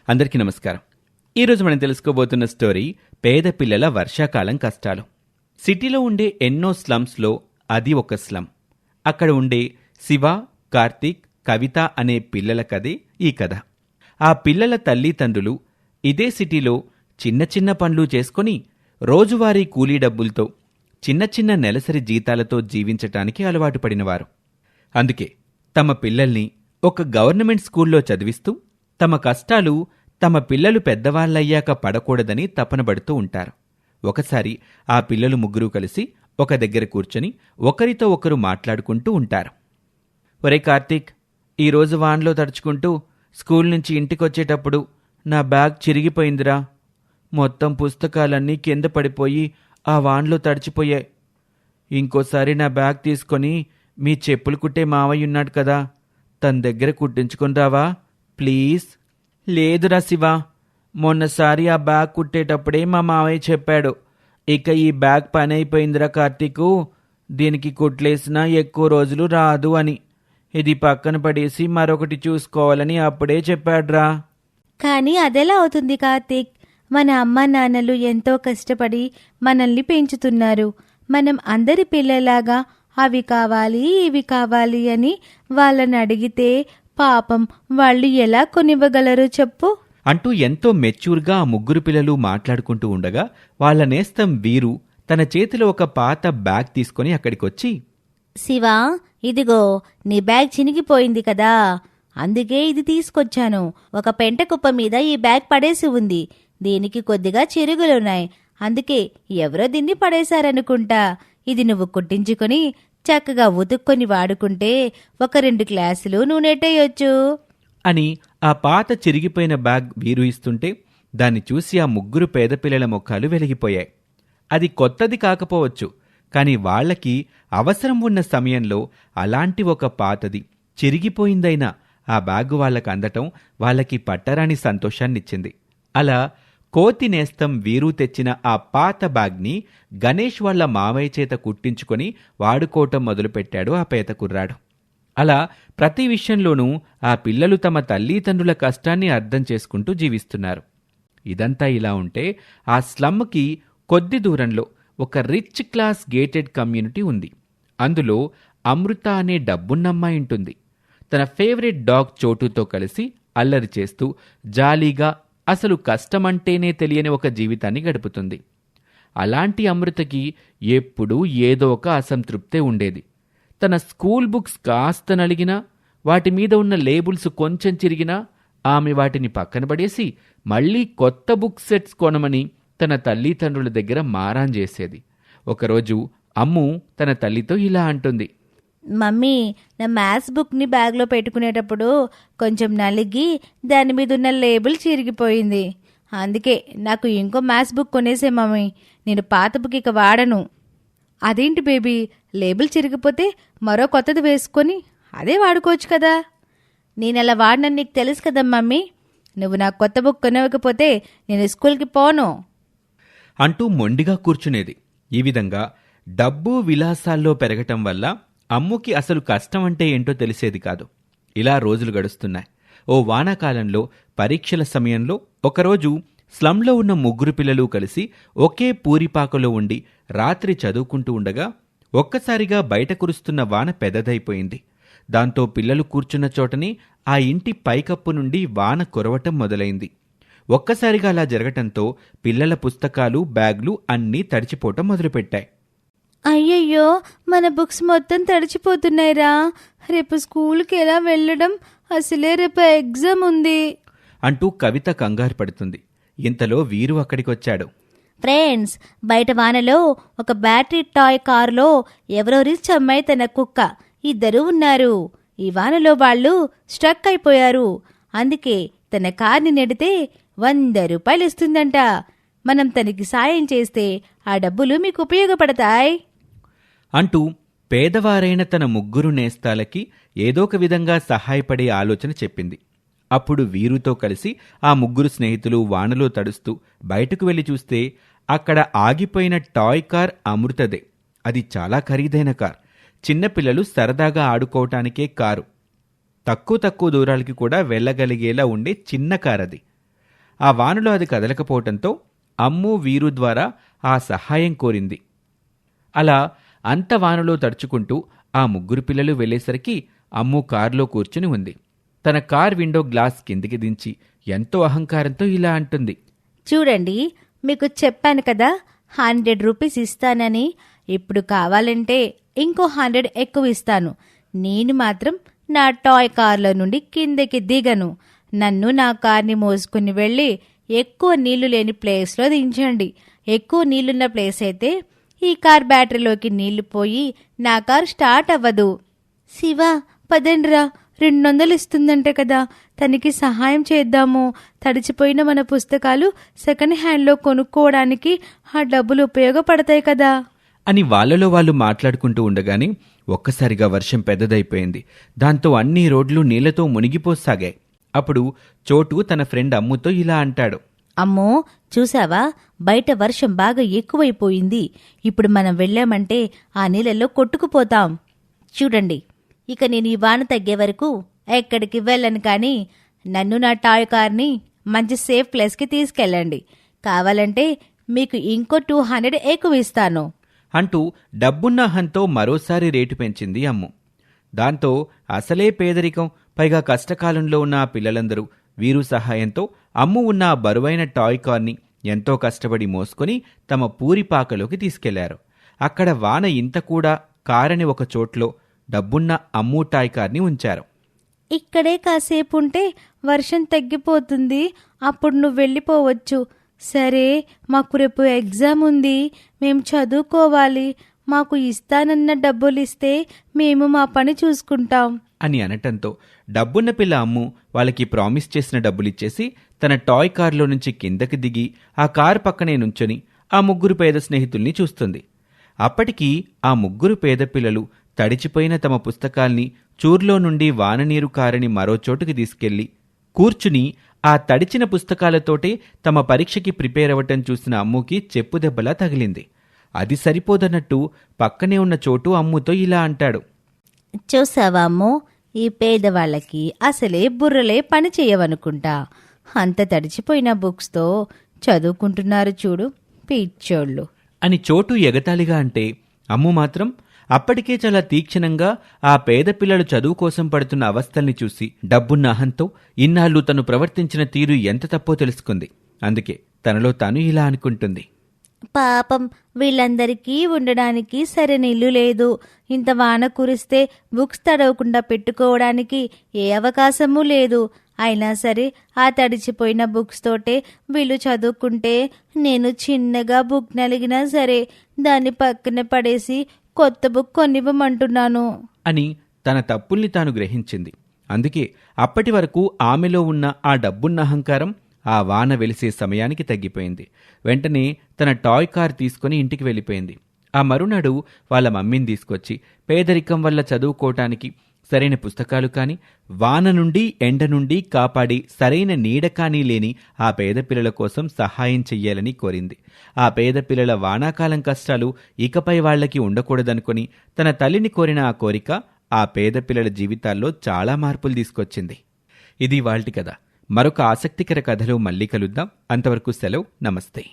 అందరికీ నమస్కారం. ఈరోజు మనం తెలుసుకోబోతున్న స్టోరీ పేద పిల్లల వర్షాకాలం కష్టాలు. సిటీలో ఉండే ఎన్నో స్లమ్స్లో అది ఒక స్లమ్. అక్కడ ఉండే శివ, కార్తీక్, కవిత అనే పిల్లల కథే ఈ కథ. ఆ పిల్లల తల్లిదండ్రులు ఇదే సిటీలో చిన్న చిన్న పనులు చేసుకొని రోజువారీ కూలీ డబ్బులతో చిన్న చిన్న నెలసరి జీతాలతో జీవించటానికి అలవాటు పడినవారు. అందుకే తమ పిల్లల్ని ఒక గవర్నమెంట్ స్కూల్లో చదివిస్తూ తమ కష్టాలు తమ పిల్లలు పెద్దవాళ్లయ్యాక పడకూడదని తపనబడుతూ ఉంటారు. ఒకసారి ఆ పిల్లలు ముగ్గురూ కలిసి ఒక దగ్గర కూర్చొని ఒకరితో ఒకరు మాట్లాడుకుంటూ ఉంటారు. ఒరే కార్తీక్, ఈరోజు వాన్లో తడుచుకుంటూ స్కూల్ నుంచి ఇంటికొచ్చేటప్పుడు నా బ్యాగ్ చిరిగిపోయిందిరా. మొత్తం పుస్తకాలన్నీ కింద పడిపోయి ఆ వాన్లో తడిచిపోయాయి. ఇంకోసారి నా బ్యాగ్ తీసుకొని మీ చెప్పులు కుట్టే మావయ్య ఉన్నాడు కదా, తన దగ్గర కుట్టించుకొని రావా ప్లీజ్. లేదురా శివ, మొన్నసారి ఆ బ్యాగ్ కుట్టేటప్పుడే మా మావయ్య చెప్పాడు, ఇక ఈ బ్యాగ్ పని అయిపోయిందిరా కార్తీకు, దీనికి కుట్లేసినా ఎక్కువ రోజులు రాదు అని. ఇది పక్కన పడేసి మరొకటి చూసుకోవాలని అప్పుడే చెప్పాడ్రా. కానీ అదెలా అవుతుంది కార్తీక్? మన అమ్మా నాన్నలు ఎంతో కష్టపడి మనల్ని పెంచుతున్నారు. మనం అందరి పిల్లలాగా అవి కావాలి ఇవి కావాలి అని వాళ్ళని అడిగితే పాపం వాళ్ళు ఎలా కొనివ్వగలరు చెప్పు అంటూ ఎంతో మెచ్యూర్గా ఆ ముగ్గురు పిల్లలు మాట్లాడుకుంటూ ఉండగా వాళ్ళ నేస్తం వీరు తన చేతిలో ఒక పాత బ్యాగ్ తీసుకుని అక్కడికొచ్చి, శివా, ఇదిగో నీ బ్యాగ్ చినిగిపోయింది కదా, అందుకే ఇది తీసుకొచ్చాను. ఒక పెంట కుప్ప మీద ఈ బ్యాగ్ పడేసి ఉంది. దీనికి కొద్దిగా చిరుగులున్నాయి, అందుకే ఎవరో దీన్ని పడేశారనుకుంటా. ఇది నువ్వు కుట్టించుకొని చక్కగా ఉతుక్కొని వాడుకుంటే ఒక 2 క్లాసులు నువ్వు నెట్టేయొచ్చు అని ఆ పాత చిరిగిపోయిన బ్యాగ్ వీరు ఇస్తుంటే దాన్ని చూసి ఆ ముగ్గురు పేద పిల్లల ముఖాలు వెలిగిపోయాయి. అది కొత్తది కాకపోవచ్చు, కానీ వాళ్లకి అవసరం ఉన్న సమయంలో అలాంటి ఒక పాతది చిరిగిపోయిందైనా ఆ బ్యాగు వాళ్లకు అందటం వాళ్ళకి పట్టరాని సంతోషాన్నిచ్చింది. అలా కోతి నేస్తం వీరు తెచ్చిన ఆ పాత బ్యాగ్ని గణేష్ వాళ్ల మావయ్య చేత కుట్టించుకొని వాడుకోవటం మొదలుపెట్టాడు ఆ పేద కుర్రాడు. అలా ప్రతి విషయంలోనూ ఆ పిల్లలు తమ తల్లిదండ్రుల కష్టాన్ని అర్థం చేసుకుంటూ జీవిస్తున్నారు. ఇదంతా ఇలా ఉంటే ఆ స్లమ్కి కొద్ది దూరంలో ఒక రిచ్ క్లాస్ గేటెడ్ కమ్యూనిటీ ఉంది. అందులో అమృత అనే డబ్బున్నమ్మాయి ఉంటుంది. తన ఫేవరెట్ డాగ్ చోటుతో కలిసి అల్లరి చేస్తూ జాలీగా అసలు కష్టమంటేనే తెలియని ఒక జీవితాన్ని గడుపుతుంది. అలాంటి అమృతకి ఎప్పుడూ ఏదో ఒక అసంతృప్తే ఉండేది. తన స్కూల్ బుక్స్ కాస్త నలిగినా, వాటి మీద ఉన్న లేబుల్స్ కొంచెం చిరిగినా ఆమె వాటిని పక్కన పడేసి మళ్లీ కొత్త బుక్ సెట్స్ కొనమని తన తల్లిదండ్రుల దగ్గర మారాన్ చేసేది. ఒకరోజు అమ్ము తన తల్లితో ఇలా అంటుంది, మమ్మీ, నా మ్యాథ్స్ బుక్ని బ్యాగ్లో పెట్టుకునేటప్పుడు కొంచెం నలిగి దాని మీద ఉన్న లేబుల్ చిరిగిపోయింది. అందుకే నాకు ఇంకో మ్యాథ్స్ బుక్ కొనేసే మమ్మీ, నేను పాత బుక్ ఇక వాడను. అదేంటి బేబీ, లేబుల్ చిరిగిపోతే మరో కొత్తది వేసుకొని అదే వాడుకోవచ్చు కదా. నేను అలా వాడినని నీకు తెలుసు కదా మమ్మీ. నువ్వు నాకు కొత్త బుక్ కొనవకపోతే నేను స్కూల్కి పోను అంటూ మొండిగా కూర్చునేది. ఈ విధంగా డబ్బు విలాసాల్లో పెరగటం వల్ల అమ్ముకి అసలు కష్టం అంటే ఏంటో తెలిసేది కాదు. ఇలా రోజులు గడుస్తున్నాయి. ఓ వానాకాలంలో పరీక్షల సమయంలో ఒకరోజు స్లంలో ఉన్న ముగ్గురు పిల్లలు కలిసి ఒకే పూరిపాకలో ఉండి రాత్రి చదువుకుంటూ ఉండగా ఒక్కసారిగా బయట కురుస్తున్న వాన పెద్దదైపోయింది. దాంతో పిల్లలు కూర్చున్న చోటని ఆ ఇంటి పైకప్పు నుండి వాన కురవటం మొదలైంది. ఒక్కసారిగా అలా జరగటంతో పిల్లల పుస్తకాలు, బ్యాగ్లు అన్నీ తడిచిపోవటం మొదలుపెట్టాయి. అయ్యయ్యో, మన బుక్స్ మొత్తం తడిచిపోతున్నాయిరా. రేపు స్కూల్కి ఎలా వెళ్ళడం? అసలే రేపు ఎగ్జామ్ ఉంది అంటూ కవిత కంగారు పడుతుంది. ఇంతలో వీరు అక్కడికొచ్చాడు. ఫ్రెండ్స్, బయట వానలో ఒక బ్యాటరీ టాయ్ కారులో ఎవరో రిచ్ అమ్మాయి తన కుక్క ఇద్దరు ఉన్నారు. ఈ వానలో వాళ్ళు స్ట్రక్ అయిపోయారు. అందుకే తన కార్ని నెడితే 100 రూపాయలు ఇస్తుందంట. మనం తనకి సాయం చేస్తే ఆ డబ్బులు మీకు ఉపయోగపడతాయి అంటూ పేదవారైన తన ముగ్గురు నేస్తాలకి ఏదో ఒక విధంగా సహాయపడే ఆలోచన చెప్పింది. అప్పుడు వీరుతో కలిసి ఆ ముగ్గురు స్నేహితులు వానలో తడుస్తూ బయటకు వెళ్లి చూస్తే అక్కడ ఆగిపోయిన టాయ్ కార్ అమృతదే. అది చాలా ఖరీదైన కార్. చిన్నపిల్లలు సరదాగా ఆడుకోవటానికే కారు. తక్కువ దూరాలకి కూడా వెళ్ళగలిగేలా ఉండే చిన్న కార్ అది. ఆ వానలో అది కదలకపోవటంతో అమ్ము వీరు ద్వారా ఆ సహాయం కోరింది. అలా అంత వానలో తడుచుకుంటూ ఆ ముగ్గురు పిల్లలు వెళ్ళేసరికి అమ్ము కారులో కూర్చుని ఉంది. తన కార్ విండో గ్లాస్ కిందికి దించి ఎంతో అహంకారంతో ఇలా అంటుంది. చూడండి, మీకు చెప్పాను కదా 100 రూపీస్ ఇస్తానని. ఇప్పుడు కావాలంటే ఇంకో 100 ఎక్కువ ఇస్తాను. నేను మాత్రం నా టాయ్ కార్లో నుండి కిందకి దిగను. నన్ను నా కార్ని మోసుకుని వెళ్ళి ఎక్కువ నీళ్లు లేని ప్లేస్లో దించండి. ఎక్కువ నీళ్లున్న ప్లేస్ అయితే ఈ కార్ బ్యాటరీలోకి నీళ్లు పోయి నా కార్ స్టార్ట్ అవ్వదు. శివ, పదండ్రా, 200 ఇస్తుందంటే కదా, తనకి సహాయం చేద్దాము. తడిచిపోయిన మన పుస్తకాలు సెకండ్ హ్యాండ్లో కొనుక్కోవడానికి ఆ డబ్బులు ఉపయోగపడతాయి కదా అని వాళ్ళలో వాళ్ళు మాట్లాడుకుంటూ ఉండగానే ఒక్కసారిగా వర్షం పెద్దదైపోయింది. దాంతో అన్ని రోడ్లు నీళ్లతో మునిగిపోసాగాయి. అప్పుడు చోటు తన ఫ్రెండ్ అమ్ముతో ఇలా అంటాడు. అమ్మో, చూసావా, బయట వర్షం బాగా ఎక్కువైపోయింది. ఇప్పుడు మనం వెళ్ళామంటే ఆ నీళ్ళల్లో కొట్టుకుపోతాం. చూడండి, ఇక నేను ఈ వాన తగ్గే వరకు ఎక్కడికి వెళ్ళను. కానీ నన్ను నా టాయ్ కార్ని మంచి సేఫ్ ప్లేస్కి తీసుకెళ్ళండి. కావాలంటే మీకు ఇంకో 200 ఎక్కువ ఇస్తాను అంటూ డబ్బున్న హంతో మరోసారి రేటు పెంచింది అమ్ము. దాంతో అసలే పేదరికం, పైగా కష్టకాలంలో ఉన్న ఆ పిల్లలందరూ వీరు సహాయంతో అమ్ము ఉన్న ఆ బరువైన టాయ్ కార్ని ఎంతో కష్టపడి మోసుకొని తమ పూరిపాకలోకి తీసుకెళ్లారు. అక్కడ వాన ఇంత కూడా కారని ఒక చోట్లో డబ్బున్న అమ్ము టాయ్ కార్ని ఉంచారు. ఇక్కడే కాసేపు ఉంటే వర్షం తగ్గిపోతుంది. అప్పుడు నువ్వు వెళ్ళిపోవచ్చు. సరే, మాకు రేపు ఎగ్జామ్ ఉంది, మేము చదువుకోవాలి. మాకు ఇస్తానన్న డబ్బులు ఇస్తే మేము మా పని చూసుకుంటాం అని అనటంతో డబ్బున్న పిల్ల అమ్ము వాళ్ళకి ప్రామిస్ చేసిన డబ్బులిచ్చేసి తన టాయ్ కారులో నుంచి కిందకి దిగి ఆ కారు పక్కనే నుంచొని ఆ ముగ్గురు పేద స్నేహితుల్ని చూస్తుంది. అప్పటికి ఆ ముగ్గురు పేద పిల్లలు తడిచిపోయిన తమ పుస్తకాల్ని చూర్లో నుండి వాననీరు కారని మరో చోటుకి తీసుకెళ్లి కూర్చుని ఆ తడిచిన పుస్తకాలతోటే తమ పరీక్షకి ప్రిపేర్ అవ్వటం చూసిన అమ్ముకి చెప్పుదెబ్బలా తగిలింది. అది సరిపోదన్నట్టు పక్కనే ఉన్న చోటు అమ్ముతో ఇలా అంటాడు. చూసావా అమ్మో, ఈ పేదవాళ్ళకి అసలే బుర్రలే పని చేయవనుకుంటా. అంత తడిచిపోయిన బుక్స్తో చదువుకుంటున్నారు చూడు, పిచ్చోళ్ళు అని చోటు ఎగతాళిగా అంటే అమ్ము మాత్రం అప్పటికే చాలా తీక్షణంగా ఆ పేద పిల్లలు చదువు కోసం పడుతున్న అవస్థల్ని చూసి డబ్బున్న అహంతో ఇన్నాళ్ళు తను ప్రవర్తించిన తీరు ఎంత తప్పో తెలుసుకుంది. అందుకే తనలో తాను ఇలా అనుకుంటుంది. పాపం, వీళ్ళందరికీ ఉండడానికి సరైన ఇల్లు లేదు. ఇంత వాన కురిస్తే బుక్స్ తడవకుండా పెట్టుకోవడానికి ఏ అవకాశమూ లేదు. అయినా సరే ఆ తడిచిపోయిన బుక్స్ తోటే వీళ్ళు చదువుకుంటే నేను చిన్నగా బుక్ నలిగినా సరే దాన్ని పక్కన పడేసి కొత్త బుక్ కొనివ్వమంటున్నాను అని తన తప్పుల్ని తాను గ్రహించింది. అందుకే అప్పటి వరకు ఆమెలో ఉన్న ఆ డబ్బున్న అహంకారం ఆ వాన వెలిసే సమయానికి తగ్గిపోయింది. వెంటనే తన టాయ్ కార్ తీసుకుని ఇంటికి వెళ్ళిపోయింది. ఆ మరునాడు వాళ్ళ మమ్మీని తీసుకొచ్చి పేదరికం వల్ల చదువుకోవటానికి సరైన పుస్తకాలు కానీ, వాన నుండి ఎండ నుండి కాపాడి సరైన నీడ కానీ లేని ఆ పేద పిల్లల కోసం సహాయం చెయ్యాలని కోరింది. ఆ పేద పిల్లల వానాకాలం కష్టాలు ఇకపై వాళ్లకి ఉండకూడదనుకొని తన తల్లిని కోరిన ఆ కోరిక ఆ పేద పిల్లల జీవితాల్లో చాలా మార్పులు తీసుకొచ్చింది. ఇది ఇవాల్టి కథ. మరొక ఆసక్తికర కథలో మళ్ళీ కలుద్దాం. అంతవరకు సెలవు. నమస్తే.